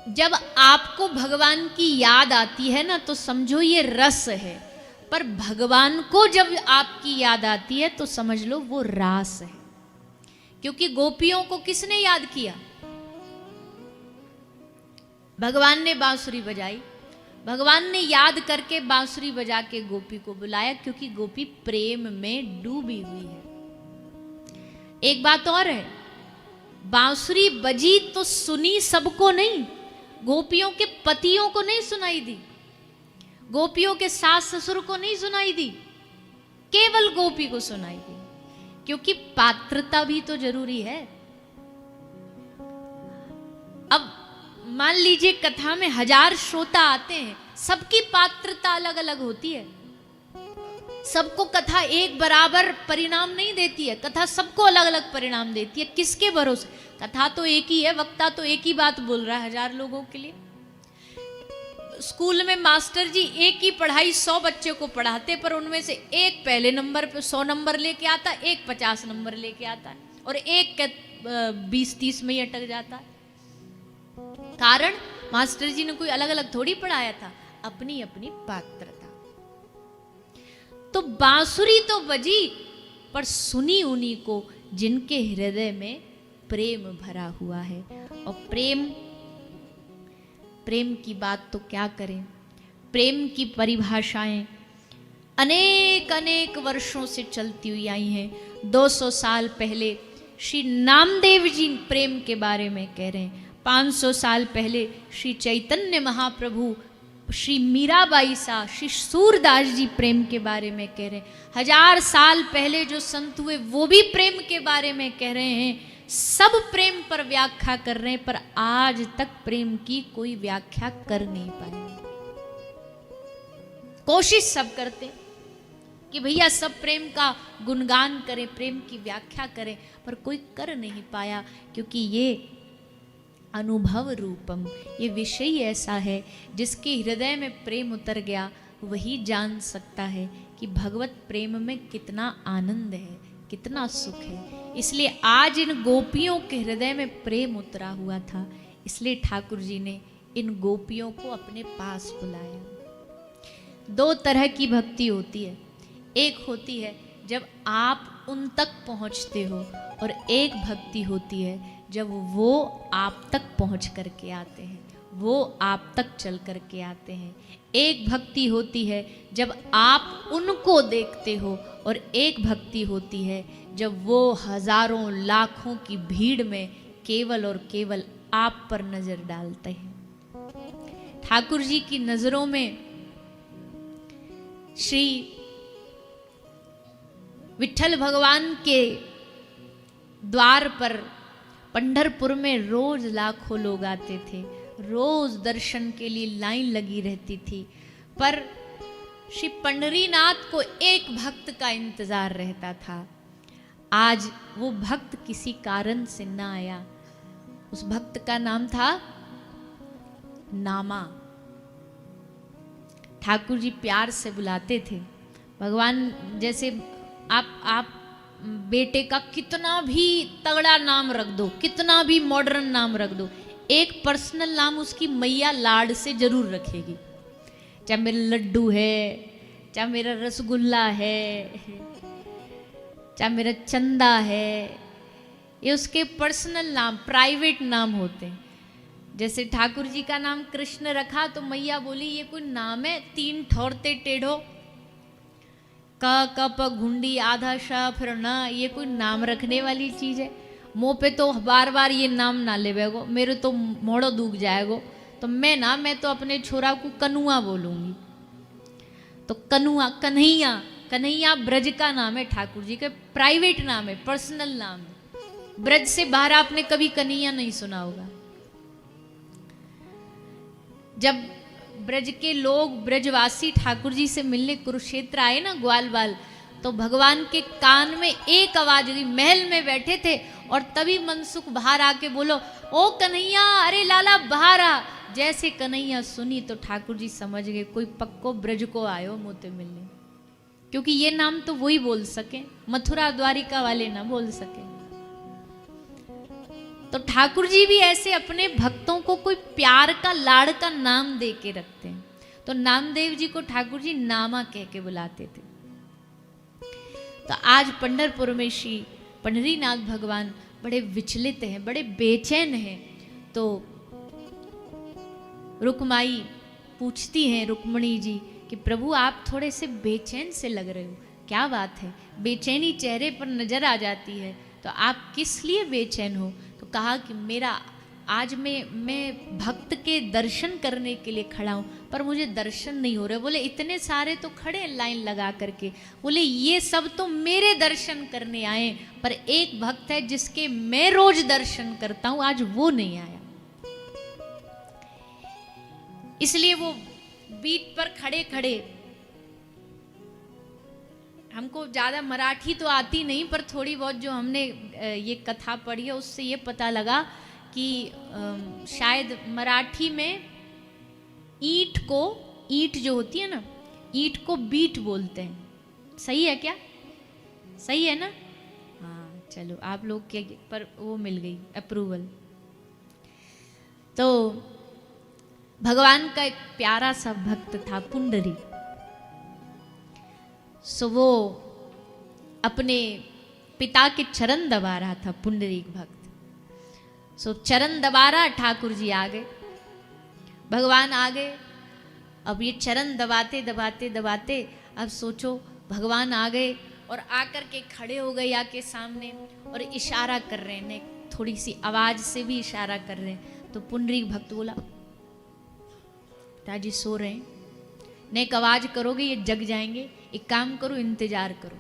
जब आपको भगवान की याद आती है ना तो समझो ये रस है, पर भगवान को जब आपकी याद आती है तो समझ लो वो रास है। क्योंकि गोपियों को किसने याद किया? भगवान ने बांसुरी बजाई, भगवान ने याद करके बांसुरी बजा के गोपी को बुलाया, क्योंकि गोपी प्रेम में डूबी हुई है। एक बात और है, बांसुरी बजी तो सुनी सबको नहीं, गोपियों के पतियों को नहीं सुनाई दी, गोपियों के सास ससुर को नहीं सुनाई दी, केवल गोपी को सुनाई दी। क्योंकि पात्रता भी तो जरूरी है। अब मान लीजिए कथा में 1000 श्रोता आते हैं, सबकी पात्रता अलग अलग होती है, सबको कथा एक बराबर परिणाम नहीं देती है, कथा सबको अलग अलग परिणाम देती है। किसके भरोसे? कथा तो एक ही है, वक्ता तो एक ही बात बोल रहा है 1000 लोगों के लिए। स्कूल में मास्टर जी एक ही पढ़ाई 100 बच्चे को पढ़ाते, पर उनमें से एक पहले नंबर पे 100 नंबर लेके आता है, एक 50 नंबर लेके आता है, और एक 20-30 में ही अटक जाता है। कारण मास्टर जी ने कोई अलग अलग थोड़ी पढ़ाया था, अपनी अपनी पात्रता। तो बांसुरी तो बजी, पर सुनी उन्हीं को जिनके हृदय में प्रेम भरा हुआ है। और प्रेम की बात तो क्या करें, प्रेम की परिभाषाएं अनेक अनेक वर्षों से चलती हुई आई हैं। 200 साल पहले श्री नामदेव जी प्रेम के बारे में कह रहे हैं, 500 साल पहले श्री चैतन्य महाप्रभु, श्री मीराबाई सा, श्री सूरदास जी प्रेम के बारे में कह रहे हैं। 1000 साल पहले जो संत हुए वो भी प्रेम के बारे में कह रहे हैं। सब प्रेम पर व्याख्या कर रहे हैं, पर आज तक प्रेम की कोई व्याख्या कर नहीं पाए। कोशिश सब करते कि भैया सब प्रेम का गुणगान करें, प्रेम की व्याख्या करें, पर कोई कर नहीं पाया। क्योंकि ये अनुभव रूपम, ये विषय ऐसा है जिसके हृदय में प्रेम उतर गया वही जान सकता है कि भगवत प्रेम में कितना आनंद है, कितना सुख है। इसलिए आज इन गोपियों के हृदय में प्रेम उतरा हुआ था, इसलिए ठाकुर जी ने इन गोपियों को अपने पास बुलाया। 2 तरह की भक्ति होती है, एक होती है जब आप उन तक पहुंचते हो, और एक भक्ति होती है जब वो आप तक पहुंच करके आते हैं, वो आप तक चल करके आते हैं। एक भक्ति होती है जब आप उनको देखते हो, और एक भक्ति होती है जब वो हजारों लाखों की भीड़ में केवल और केवल आप पर नजर डालते हैं। ठाकुर जी की नजरों में श्री विठल भगवान के द्वार पर पंढरपुर में रोज लाखों लोग आते थे, रोज दर्शन के लिए लाइन लगी रहती थी। पर श्री पंढरीनाथ को एक भक्त का इंतजार रहता था। आज वो भक्त किसी कारण से ना आया। उस भक्त का नाम था नामा। ठाकुर जी प्यार से बुलाते थे। भगवान जैसे आप बेटे का कितना भी तगड़ा नाम रख दो, कितना भी मॉडर्न नाम रख दो, एक पर्सनल नाम उसकी मैया लाड से जरूर रखेगी। चाहे मेरा लड्डू है, चाहे मेरा रसगुल्ला है, चाहे मेरा चंदा है, ये उसके पर्सनल नाम, प्राइवेट नाम होते हैं। जैसे ठाकुर जी का नाम कृष्ण रखा तो मैया बोली ये कोई नाम है, 3 ठौरते टेढ़ो, क कप घुंडी आधा श फिर न, ये कोई नाम रखने वाली चीज है? मुँह पे तो बार बार ये नाम ना लेवेगो, मेरे तो मोड़ो दूख जाएगो। तो मैं तो अपने छोरा को कनुआ बोलूंगी। तो कनुआ, कन्हैया, कन्हैया ब्रज का नाम है, ठाकुर जी का प्राइवेट नाम है, पर्सनल नाम है। ब्रज से बाहर आपने कभी कन्हैया नहीं सुना होगा। जब ब्रज के लोग, ब्रजवासी ठाकुर जी से मिलने कुरुक्षेत्र आए ना ग्वालवाल, तो भगवान के कान में एक आवाज हुई, महल में बैठे थे, और तभी मनसुख बाहर आके बोलो ओ कन्हैया, अरे लाला बाहर आ। जैसे कन्हैया सुनी तो ठाकुर जी समझ गए कोई पक्को ब्रज को आयो मोते मिलने, क्योंकि ये नाम तो वही बोल सके, मथुरा द्वारिका वाले ना बोल सके। तो ठाकुर जी भी ऐसे अपने भक्तों को कोई प्यार का लाड़ का नाम दे के रखते हैं। तो नामदेव जी को ठाकुर जी नामा कह के बुलाते थे। तो आज पंढरपुर में श्री पंढरीनाथ भगवान बड़े विचलित हैं, बड़े बेचैन हैं। तो रुक्माई पूछती हैं रुक्मणी जी कि प्रभु आप थोड़े से बेचैन से लग रहे हो, क्या बात है? बेचैनी चेहरे पर नजर आ जाती है, तो आप किस लिए बेचैन हो? तो कहा कि मेरा आज मैं भक्त के दर्शन करने के लिए खड़ा हूँ, पर मुझे दर्शन नहीं हो रहे। बोले इतने सारे तो खड़े लाइन लगा करके, बोले ये सब तो मेरे दर्शन करने आए, पर एक भक्त है जिसके मैं रोज दर्शन करता हूँ, आज वो नहीं आया। इसलिए वो बीट पर खड़े खड़े, हमको ज़्यादा मराठी तो आती नहीं, पर थोड़ी बहुत जो हमने ये कथा पढ़ी है उससे ये पता लगा कि शायद मराठी में ईंट जो होती है ना, ईंट को बीट बोलते हैं। सही है क्या? सही है ना? हाँ चलो, आप लोग के पर वो मिल गई अप्रूवल। तो भगवान का एक प्यारा सा भक्त था पुंडरी। सो वो अपने पिता के चरण दबा रहा था, पुंडरीक भक्त। सो चरण दबा रहा, ठाकुर जी आ गए, भगवान आ गए। अब ये चरण दबाते दबाते दबाते, अब सोचो भगवान आ गए और आकर के खड़े हो गए आके सामने और इशारा कर रहे हैं, थोड़ी सी आवाज से भी इशारा कर रहे हैं। तो पुंडरीक भक्त बोला पिताजी सो रहे हैं, नेक आवाज करोगे ये जग जाएंगे, एक काम करो इंतजार करो।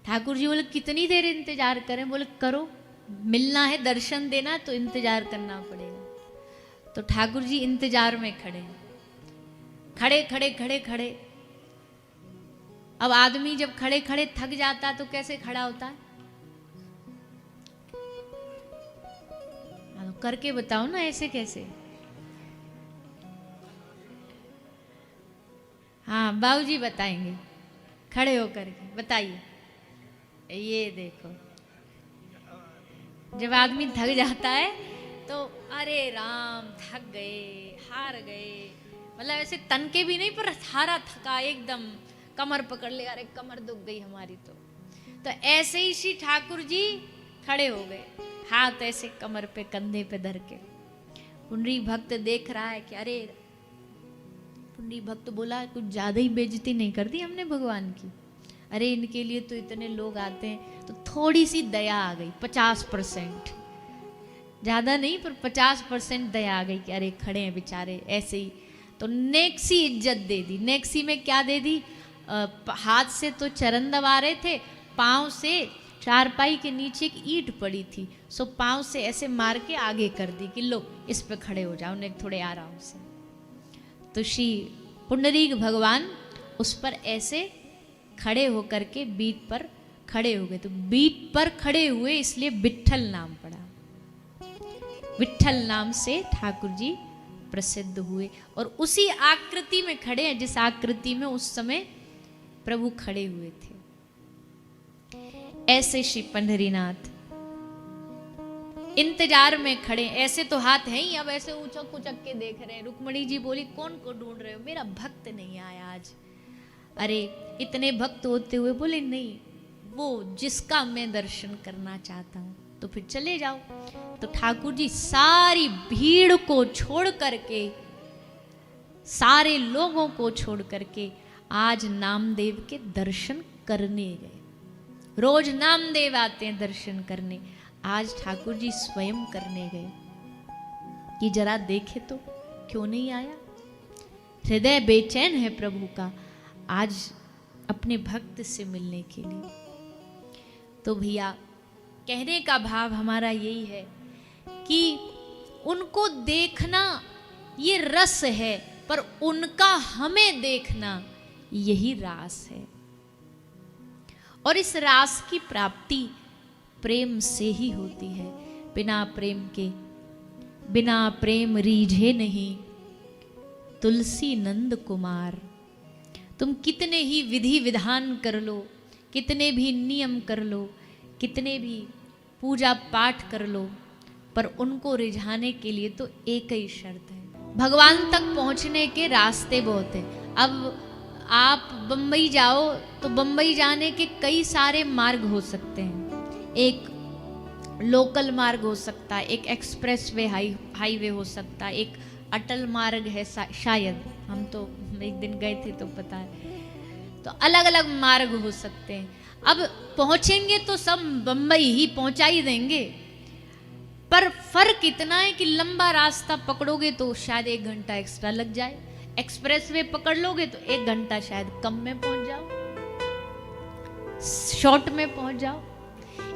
ठाकुर जी बोले कितनी देर इंतजार करें? बोले करो, मिलना है, दर्शन देना, तो इंतजार करना पड़ेगा। तो ठाकुर जी इंतजार में खड़े खड़े खड़े खड़े खड़े। अब आदमी जब खड़े खड़े थक जाता तो कैसे खड़ा होता है? करके बताओ ना, ऐसे कैसे? हाँ बाबूजी बताएंगे, खड़े होकर के बताइए। ये देखो, जब आदमी थक जाता है तो अरे राम थक गए, हार गए, मतलब ऐसे तन के भी नहीं, पर हारा थका एकदम, कमर पकड़ ले, अरे कमर दुख गई हमारी। तो ऐसे ही श्री ठाकुर जी खड़े हो गए, हाथ ऐसे कमर पे कंधे पे धर के। पुंडरी भक्त देख रहा है कि अरे, पुंडरी भक्त बोला कुछ ज्यादा ही बेइज्जती नहीं कर दी हमने भगवान की? अरे इनके लिए तो इतने लोग आते हैं। तो थोड़ी सी दया आ गई, 50%, ज्यादा नहीं पर 50% दया आ गई कि अरे खड़े हैं बेचारे ऐसे ही। तो नेक्सी इज्जत दे दी। नेक्सी में क्या दे दी? हाथ से तो चरण दबा रहे थे, पांव से चारपाई के नीचे एक ईंट पड़ी थी, सो पांव से ऐसे मार के आगे कर दी कि लो इस पे खड़े हो जाओ, ने थोड़े आराम से। तो श्री पुंडरीक भगवान उस पर ऐसे खड़े होकर के बीट पर खड़े हो गए। तो बीट पर खड़े हुए इसलिए विट्ठल नाम पड़ा। विट्ठल नाम से ठाकुर जी प्रसिद्ध हुए और उसी आकृति में खड़े हैं जिस आकृति में उस समय प्रभु खड़े हुए थे। ऐसे श्री पंढरीनाथ इंतजार में खड़े, ऐसे तो हाथ है ही, अब ऐसे ऊंचक ऊंचक के देख रहे हैं। रुक्मणी जी बोली कौन को ढूंढ रहे हो? मेरा भक्त नहीं आया आज। अरे इतने भक्त होते हुए बोले नहीं, वो जिसका मैं दर्शन करना चाहता हूं, तो फिर चले जाओ। तो ठाकुर जी सारी भीड़ को छोड़ करके, सारे लोगों को छोड़ करके आज नामदेव के दर्शन करने गए। रोज नामदेव आते हैं दर्शन करने, आज ठाकुर जी स्वयं करने गए कि जरा देखे तो क्यों नहीं आया। हृदय बेचैन है प्रभु का आज अपने भक्त से मिलने के लिए। तो भैया कहने का भाव हमारा यही है कि उनको देखना ये रस है, पर उनका हमें देखना यही रास है। और इस रास की प्राप्ति प्रेम से ही होती है। बिना प्रेम के, बिना प्रेम रीझे नहीं तुलसी नंद कुमार। तुम कितने ही विधि विधान कर लो, कितने भी नियम कर लो, कितने भी पूजा पाठ कर लो, पर उनको रिझाने के लिए तो एक ही शर्त है। भगवान तक पहुंचने के रास्ते बहुत हैं। अब आप बम्बई जाओ तो बम्बई जाने के कई सारे मार्ग हो सकते हैं। एक लोकल मार्ग हो सकता है, एक एक्सप्रेस वे हाईवे हो सकता है, एक अटल मार्ग है शायद, हम तो एक दिन गए थे तो पता है। तो अलग अलग मार्ग हो सकते हैं। अब पहुंचेंगे तो सब बम्बई ही पहुंचा ही देंगे, पर फर्क इतना है कि लंबा रास्ता पकड़ोगे तो शायद 1 घंटा एक्स्ट्रा लग जाए, एक्सप्रेस वे पकड़ लोगे तो 1 घंटा शायद कम में पहुंच जाओ, शॉर्ट में पहुंच जाओ।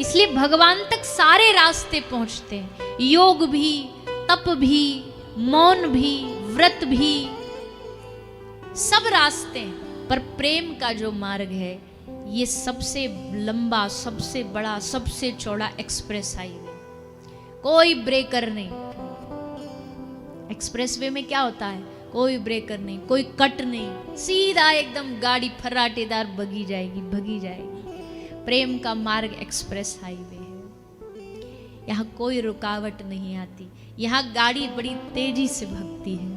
इसलिए भगवान तक सारे रास्ते पहुंचते हैं, योग भी, तप भी, मौन भी, व्रत भी, सब रास्ते हैं। पर प्रेम का जो मार्ग है ये सबसे लंबा, सबसे बड़ा, सबसे चौड़ा एक्सप्रेस हाईवे, कोई ब्रेकर नहीं। एक्सप्रेस वे में क्या होता है, कोई ब्रेकर नहीं, कोई कट नहीं, सीधा एकदम गाड़ी फर्राटेदार भगी जाएगी। प्रेम का मार्ग एक्सप्रेस हाईवे है, यहाँ कोई रुकावट नहीं आती, यहाँ गाड़ी बड़ी तेजी से भगती है।